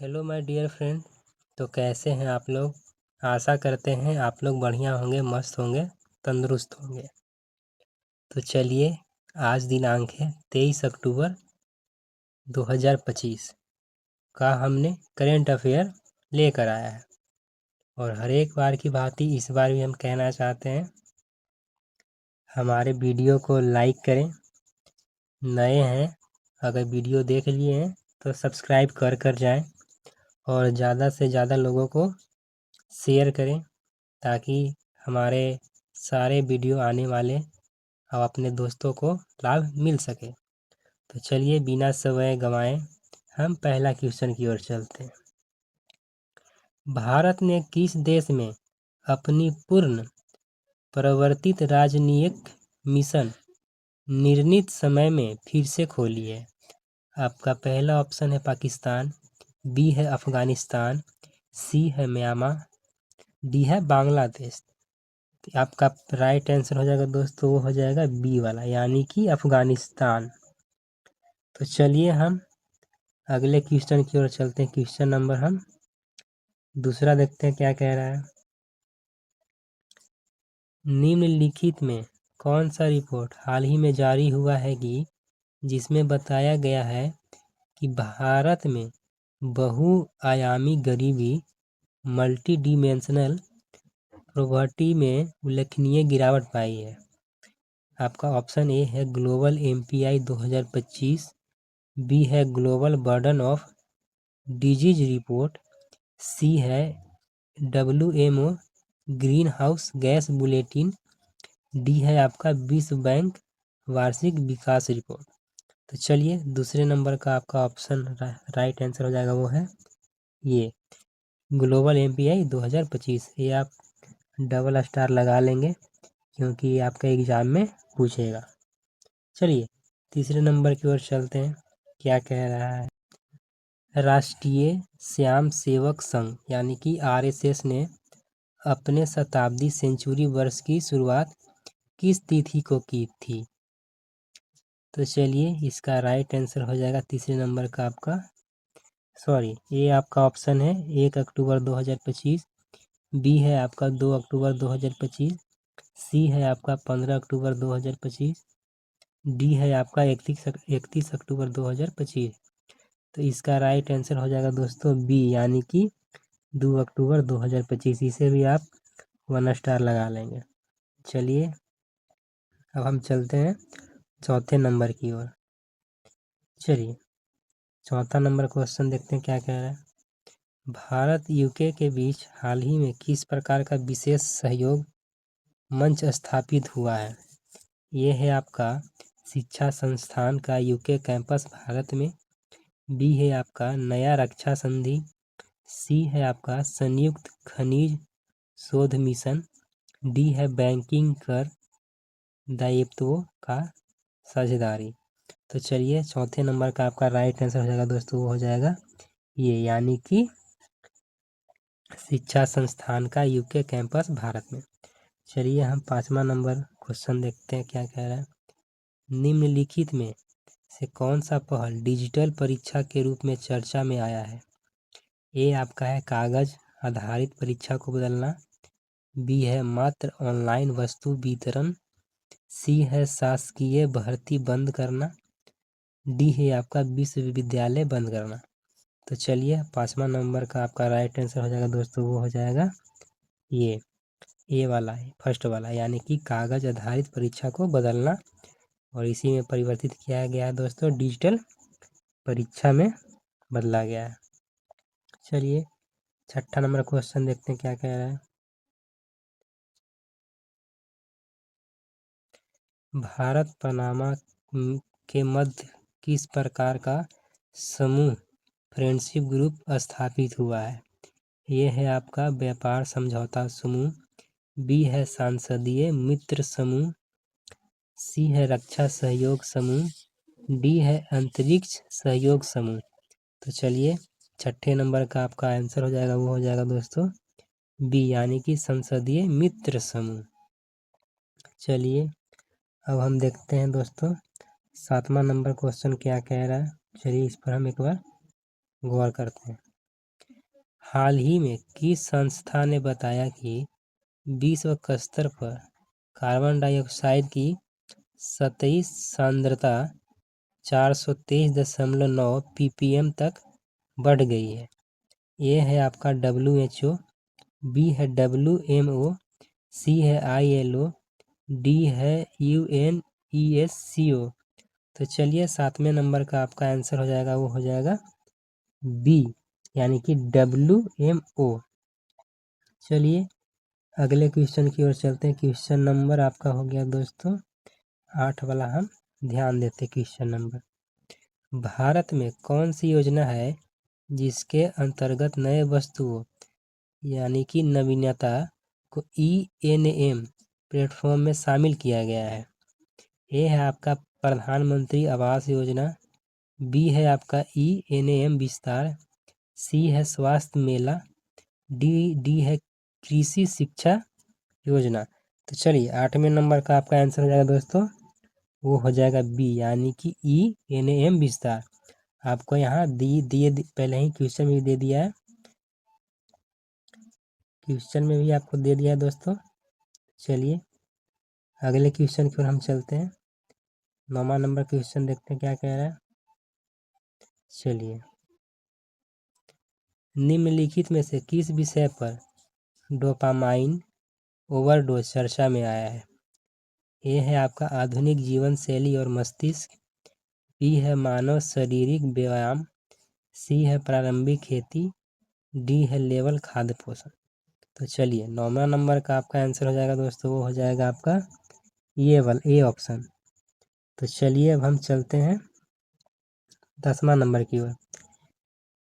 Hello my dear friend. तो कैसे हैं आप लोग? आशा करते हैं आप लोग बढ़िया होंगे, मस्त होंगे, तंदुरुस्त होंगे। तो चलिए, आज दिनांक है 23 अक्टूबर 2025 का हमने करेंट अफेयर लेकर आया है। और हर एक बार की भांति इस बार भी हम कहना चाहते हैं, हमारे वीडियो को लाइक करें। नए हैं, अगर वीडियो देख लिए हैं तो सब्सक्राइब कर जाएं और ज़्यादा से ज़्यादा लोगों को शेयर करें, ताकि हमारे सारे वीडियो आने वाले और अपने दोस्तों को लाभ मिल सके। तो चलिए, बिना समय गंवाए हम पहला क्वेश्चन की ओर चलते हैं। भारत ने किस देश में अपनी पूर्ण प्रवर्तित राजनयिक मिशन निर्णीत समय में फिर से खोली है? आपका पहला ऑप्शन है पाकिस्तान, बी है अफगानिस्तान, सी है म्यांमार, डी है बांग्लादेश। आपका राइट आंसर हो जाएगा दोस्तों, वो हो जाएगा बी वाला, यानी कि अफगानिस्तान। तो चलिए हम अगले क्वेश्चन की ओर चलते हैं। क्वेश्चन नंबर हम दूसरा देखते हैं क्या कह रहा है। निम्नलिखित में कौन सा रिपोर्ट हाल ही में जारी हुआ है कि जिसमें बताया गया है कि भारत में बहुआयामी गरीबी मल्टी डिमेंशनल पॉवर्टी में उल्लेखनीय गिरावट पाई है? आपका ऑप्शन ए है ग्लोबल एमपीआई 2025, बी है global burden of disease report, C है WMO green house gas bulletin, D है आपका विश्व बैंक वार्षिक विकास रिपोर्ट। तो चलिए, दूसरे नंबर का आपका ऑप्शन राइट आंसर हो जाएगा, वो है ये ग्लोबल एमपीआई 2025। ये आप डबल स्टार लगा लेंगे क्योंकि ये आपका एग्जाम में पूछेगा। चलिए, तीसरे नंबर की ओर चलते हैं। क्या कह रहा है? राष्ट्रीय स्वयं सेवक संघ यानी कि RSS ने अपने शताब्दी सेंचुरी वर्ष की शुरुआत किस तिथि को की थी? तो चलिए, इसका राइट आंसर हो जाएगा तीसरे नंबर का आपका, सॉरी, ये आपका ऑप्शन है 1 अक्टूबर 2025, बी है आपका 2 अक्टूबर 2025, सी है आपका 15 अक्टूबर 2025, डी है आपका 31 अक्टूबर 2025। तो इसका राइट आंसर हो जाएगा दोस्तों बी, यानी कि 2 अक्टूबर 2025। इसे भी आप 1 स्टार लगा लेंगे। चलिए, अब हम चलते हैं चौथे नंबर की ओर। चलिए, चौथा नंबर क्वेश्चन देखते हैं क्या कह रहा है। भारत यूके के बीच हाल ही में किस प्रकार का विशेष सहयोग मंच स्थापित हुआ है? ये है आपका शिक्षा संस्थान का यूके कैंपस भारत में, बी है आपका नया रक्षा संधि, सी है आपका संयुक्त खनिज शोध मिशन, डी है बैंकिंग कर दायित्वों का साझेदारी। तो चलिए, चौथे नंबर का आपका राइट आंसर हो जाएगा दोस्तों, वो हो जाएगा ये, यानी कि शिक्षा संस्थान का यूके कैंपस भारत में। चलिए, हम पांचवा नंबर क्वेश्चन देखते हैं क्या कह रहा है। निम्नलिखित में से कौन सा पहल डिजिटल परीक्षा के रूप में चर्चा में आया है? ए आपका है कागज आधारित परीक्षा को बदलना, बी है मात्र ऑनलाइन वस्तु वितरण, सी है शासकीय भर्ती बंद करना, डी है आपका विश्वविद्यालय बंद करना। तो चलिए, पांचवा नंबर का आपका राइट आंसर हो जाएगा दोस्तों, वो हो जाएगा ये ए वाला है, फर्स्ट वाला, यानी कि कागज आधारित परीक्षा को बदलना, और इसी में परिवर्तित किया गया है दोस्तों, डिजिटल परीक्षा में बदला गया है। चलिए, छठा नंबर क्वेश्चन देखते हैं क्या कह रहा है। भारत पनामा के मध्य किस प्रकार का समूह फ्रेंडशिप ग्रुप स्थापित हुआ है? ये है आपका व्यापार समझौता समूह, बी है सांसदीय मित्र समूह, सी है रक्षा सहयोग समूह, डी है अंतरिक्ष सहयोग समूह। तो चलिए, छठे नंबर का आपका आंसर हो जाएगा, वो हो जाएगा दोस्तों बी, यानी कि संसदीय मित्र समूह। चलिए, अब हम देखते हैं दोस्तों सातवां नंबर क्वेश्चन क्या कह रहा है। चलिए, इस पर हम एक बार गौर करते हैं। हाल ही में किस संस्था ने बताया कि विश्व स्तर पर कार्बन डाइऑक्साइड की सतही सांद्रता 423.9 ppm तक बढ़ गई है? ए है आपका WHO, बी है WMO, सी है ILO, डी है UNESCO। तो चलिए 7वें नंबर का आपका आंसर हो जाएगा, वो हो जाएगा बी, यानी कि WMO। चलिए अगले क्वेश्चन की ओर चलते हैं। क्वेश्चन नंबर आपका हो गया दोस्तों 8 वाला, हम ध्यान देते क्वेश्चन नंबर। भारत में कौन सी योजना है जिसके अंतर्गत नए वस्तुओं यानी कि नवीनता को ENM प्लेटफॉर्म में शामिल किया गया है? ए है आपका प्रधानमंत्री आवास योजना, बी है आपका ENM विस्तार, सी है स्वास्थ्य मेला, डी है कृषि शिक्षा योजना। तो चलिए 8वें नंबर का आपका आंसर हो जाएगा दोस्तों, वो हो जाएगा बी, यानी कि ENM विस्तार। आपको यहाँ दिए पहले ही क्वेश्चन में भी दे दिया है, क्वेश्चन में भी आपको दे दिया है दोस्तों। चलिए अगले क्वेश्चन की ओर हम चलते हैं। 9वां नंबर क्वेश्चन देखते हैं क्या कह रहा है। चलिए, निम्नलिखित में से किस विषय पर डोपामाइन ओवरडोज चर्चा में आया है? ए है आपका आधुनिक जीवन शैली और मस्तिष्क, बी है मानव शारीरिक व्यायाम, सी है प्रारंभिक खेती, डी है लेवल खाद्य पोषण। तो चलिए 9वां नंबर का आपका आंसर हो जाएगा दोस्तों, वो हो जाएगा आपका ये वाला ए ऑप्शन। तो चलिए अब हम चलते हैं 10वां नंबर की ओर।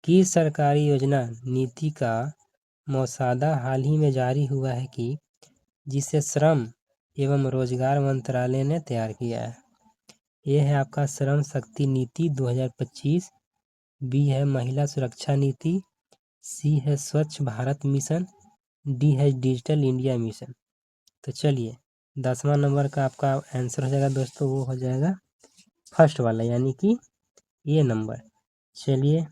किस सरकारी योजना नीति का मसौदा हाल ही में जारी हुआ है कि जिसे श्रम एवं रोजगार मंत्रालय ने तैयार किया है? ये है आपका श्रम शक्ति नीति 2025, बी है महिला सुरक्षा नीति, सी है स्वच्छ भारत मिशन, डी है डिजिटल इंडिया मिशन। तो चलिए 10वां नंबर का आपका आंसर हो जाएगा दोस्तों, वो हो जाएगा फर्स्ट वाला, यानी कि ये नंबर। चलिए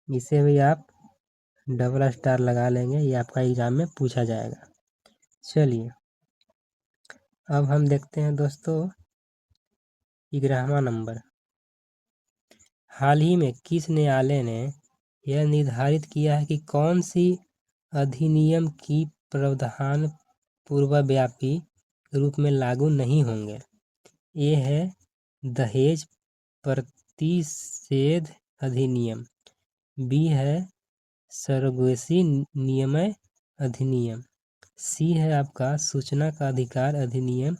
इसे भी आप डबल स्टार लगा लेंगे, ये आपका एग्जाम में पूछा जाएगा। चलिए अब हम देखते हैं दोस्तों 11वां नंबर। हाल ही में किस न्यायालय ने यह निर्धारित किया है कि कौन सी अधिनियम की प्रावधान पूर्वव्यापी रूप में लागू नहीं होंगे? ए है दहेज प्रतिषेध अधिनियम, बी है सरोगेसी नियमन अधिनियम, सी है आपका सूचना का अधिकार अधिनियम,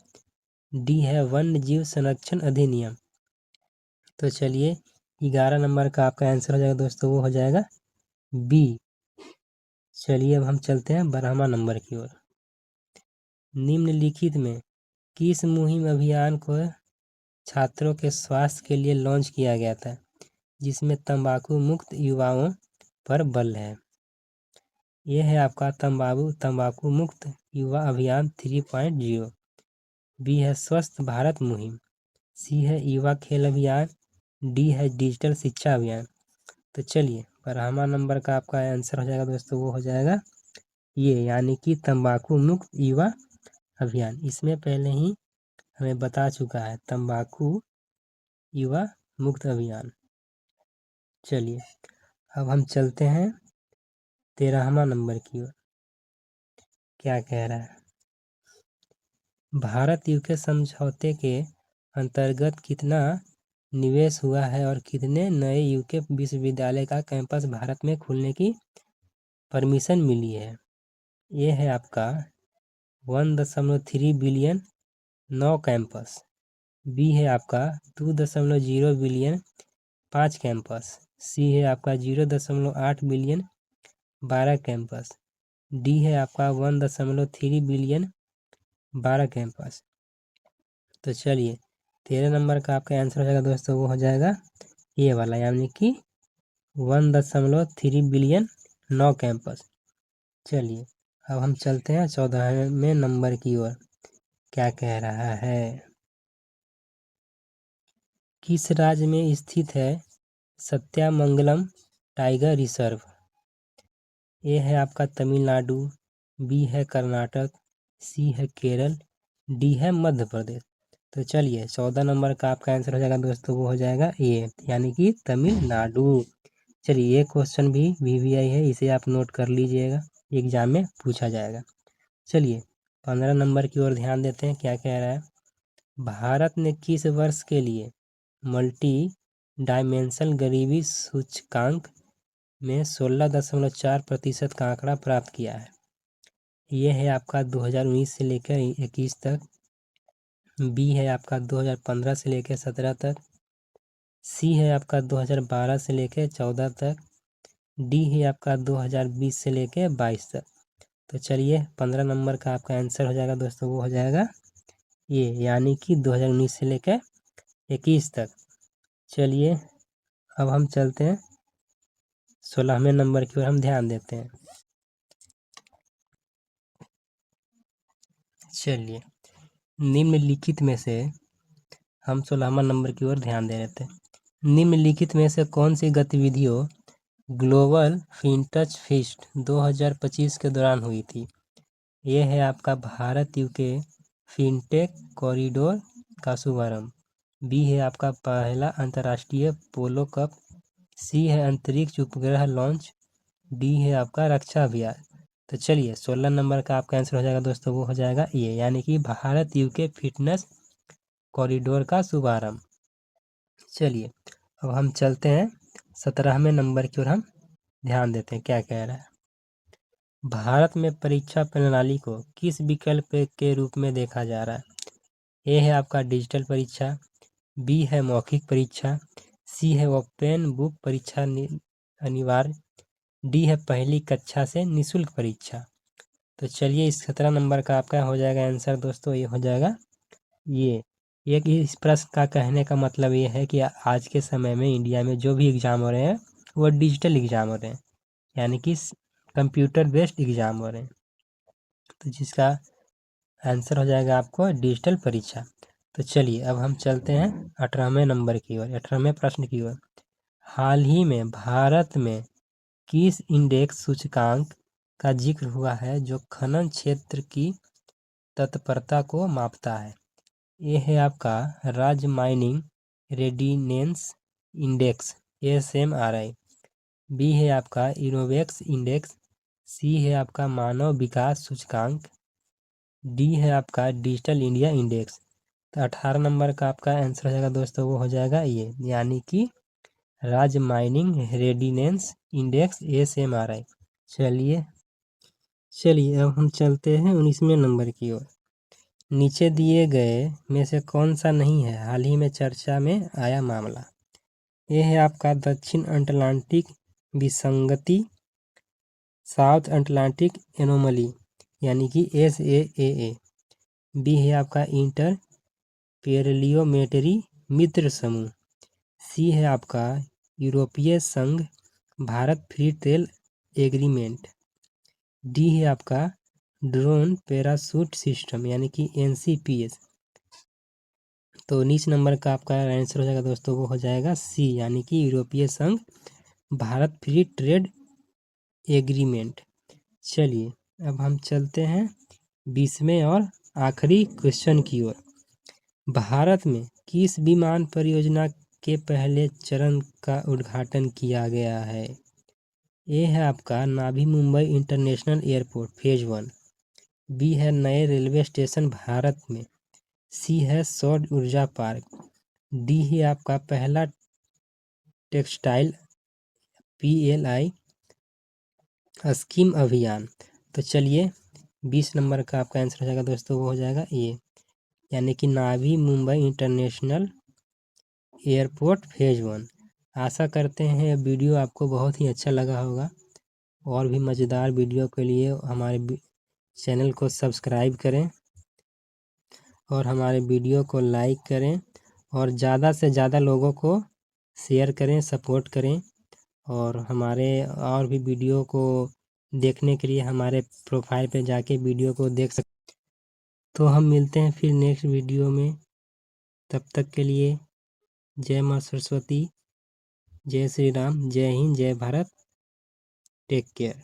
डी है वन्य जीव संरक्षण अधिनियम। तो चलिए 11 नंबर का आपका आंसर हो जाएगा दोस्तों, वो हो जाएगा बी। चलिए अब हम चलते हैं 12वां नंबर की ओर। निम्नलिखित में किस मुहिम अभियान को छात्रों के स्वास्थ्य के लिए लॉन्च किया गया था जिसमें तंबाकू मुक्त युवाओं पर बल है? ये है आपका तंबाकू मुक्त युवा अभियान 3.0, बी है स्वस्थ भारत मुहिम, सी है युवा खेल अभियान, डी है डिजिटल शिक्षा अभियान। तो चलिए 12वां नंबर का आपका आंसर हो जाएगा दोस्तों, वो हो जाएगा ये, यानी कि तंबाकू मुक्त युवा अभियान। इसमें पहले ही हमें बता चुका है तंबाकू युवा मुक्त अभियान। चलिए अब हम चलते हैं 13वां नंबर की ओर। क्या कह रहा है? भारत यूके समझौते के अंतर्गत कितना निवेश हुआ है और कितने नए यूके विश्वविद्यालय का कैंपस भारत में खुलने की परमिशन मिली है? ये है आपका 1.3 बिलियन 9 कैंपस, बी है आपका 2.0 बिलियन 5 कैंपस, सी है आपका 0.8 बिलियन 12 कैंपस, डी है आपका 1.3 बिलियन 12 कैंपस। तो चलिए 13 नंबर का आपका आंसर हो जाएगा दोस्तों, वो हो जाएगा ये वाला, यानी कि 1.3 बिलियन 9 कैंपस। चलिए अब हम चलते हैं 14वें नंबर की ओर। क्या कह रहा है? किस राज्य में स्थित है सत्यामंगलम टाइगर रिजर्व? ए है आपका तमिलनाडु, बी है कर्नाटक, सी है केरल, डी है मध्य प्रदेश। तो चलिए 14 नंबर का आपका आंसर हो जाएगा दोस्तों, वो हो जाएगा ए, यानी कि तमिलनाडु। चलिए ये क्वेश्चन भी VVI है, इसे आप नोट कर लीजिएगा, एग्जाम में पूछा जाएगा। चलिए 15 नंबर की ओर ध्यान देते हैं, क्या कह रहा है। भारत ने किस वर्ष के लिए मल्टी डायमेंशनल गरीबी सूचकांक में 16.4% का आंकड़ा प्राप्त किया है। ये है आपका 2019 से लेकर 21 तक, बी है आपका 2015 से लेकर 17 तक, सी है आपका 2012 से लेकर 14 तक, डी है आपका 2020 से लेकर 22 तक। तो चलिए 15 नंबर का आपका आंसर हो जाएगा दोस्तों, वो हो जाएगा ये, यानी कि 2019 से लेकर 21 तक। चलिए अब हम चलते हैं 16वें नंबर की ओर, हम ध्यान देते हैं। चलिए निम्नलिखित में से हम 16वां नंबर की ओर ध्यान दे रहे थे। निम्नलिखित में से कौन सी गतिविधियों ग्लोबल फिनटेक फीस्ट 2025 के दौरान हुई थी। ये है आपका भारत यूके फिनटेक कॉरिडोर का शुभारंभ, बी है आपका पहला अंतर्राष्ट्रीय पोलो कप, सी है अंतरिक्ष उपग्रह लॉन्च, डी है आपका रक्षा अभियान। तो चलिए 16 नंबर का आपका आंसर हो जाएगा दोस्तों, वो हो जाएगा ये, यानी कि भारत यूके फिटनेस कॉरिडोर का शुभारंभ। चलिए अब हम चलते हैं 17वें नंबर की ओर, हम ध्यान देते हैं, क्या कह रहा है। भारत में परीक्षा प्रणाली को किस विकल्प के रूप में देखा जा रहा है। ए है आपका डिजिटल परीक्षा, बी है मौखिक परीक्षा, सी है ओपन बुक परीक्षा अनिवार्य, डी है पहली कक्षा से निःशुल्क परीक्षा। तो चलिए इस 17 नंबर का आपका हो जाएगा आंसर दोस्तों, ये हो जाएगा ये। एक इस प्रश्न का कहने का मतलब ये है कि आज के समय में इंडिया में जो भी एग्ज़ाम हो रहे हैं वो डिजिटल एग्ज़ाम हो रहे हैं, यानी कि कंप्यूटर बेस्ड एग्ज़ाम हो रहे हैं। तो जिसका आंसर हो जाएगा आपको डिजिटल परीक्षा। तो चलिए अब हम चलते हैं 18वें नंबर की ओर, 18वें प्रश्न की ओर। हाल ही में भारत में किस इंडेक्स सूचकांक का जिक्र हुआ है जो खनन क्षेत्र की तत्परता को मापता है। ये है आपका राज्य mining readiness index SMRI, B है आपका इनोवेक्स इंडेक्स, सी है आपका मानव विकास सूचकांक, डी है आपका डिजिटल इंडिया इंडेक्स। तो 18 नंबर का आपका आंसर हो जाएगा दोस्तों, वो हो जाएगा ये, यानी कि राज्य माइनिंग रेडिनेंस इंडेक्स SMRI। चलिए अब हम चलते हैं 19वें नंबर की ओर। नीचे दिए गए में से कौन सा नहीं है हाल ही में चर्चा में आया मामला। ये है आपका दक्षिण अटलांटिक विसंगति, साउथ अटलांटिक एनोमली, यानी कि SAAA, बी है आपका इंटर पेरियोमेट्री मित्र समूह, सी है आपका यूरोपीय संघ Bharat free trade agreement, D है आपका ड्रोन पैराशूट सिस्टम, यानी कि NCPS। तो 19 नंबर का आपका आंसर हो जाएगा दोस्तों, वो हो जाएगा सी, यानी कि यूरोपीय संघ भारत फ्री ट्रेड एग्रीमेंट। चलिए अब हम चलते हैं 20वें और आखिरी क्वेश्चन की ओर। भारत में किस विमान परियोजना के पहले चरण का उद्घाटन किया गया है। ए है आपका Navi Mumbai international airport phase 1, B है नए रेलवे स्टेशन भारत में, सी है सौर ऊर्जा पार्क, डी है आपका पहला टेक्सटाइल PLI स्कीम अभियान। तो चलिए 20 नंबर का आपका आंसर हो जाएगा दोस्तों, वो हो जाएगा ये, यानी कि नाभी मुंबई इंटरनेशनल एयरपोर्ट फेज 1। आशा करते हैं वीडियो आपको बहुत ही अच्छा लगा होगा। और भी मज़ेदार वीडियो के लिए हमारे चैनल को सब्सक्राइब करें और हमारे वीडियो को लाइक करें और ज़्यादा से ज़्यादा लोगों को शेयर करें, सपोर्ट करें। और हमारे और भी वीडियो को देखने के लिए हमारे प्रोफाइल पे जाके वीडियो को देख सकते। तो हम मिलते हैं फिर नेक्स्ट वीडियो में, तब तक के लिए जय माँ सरस्वती, जय श्री राम, जय हिंद, जय भारत, टेक केयर।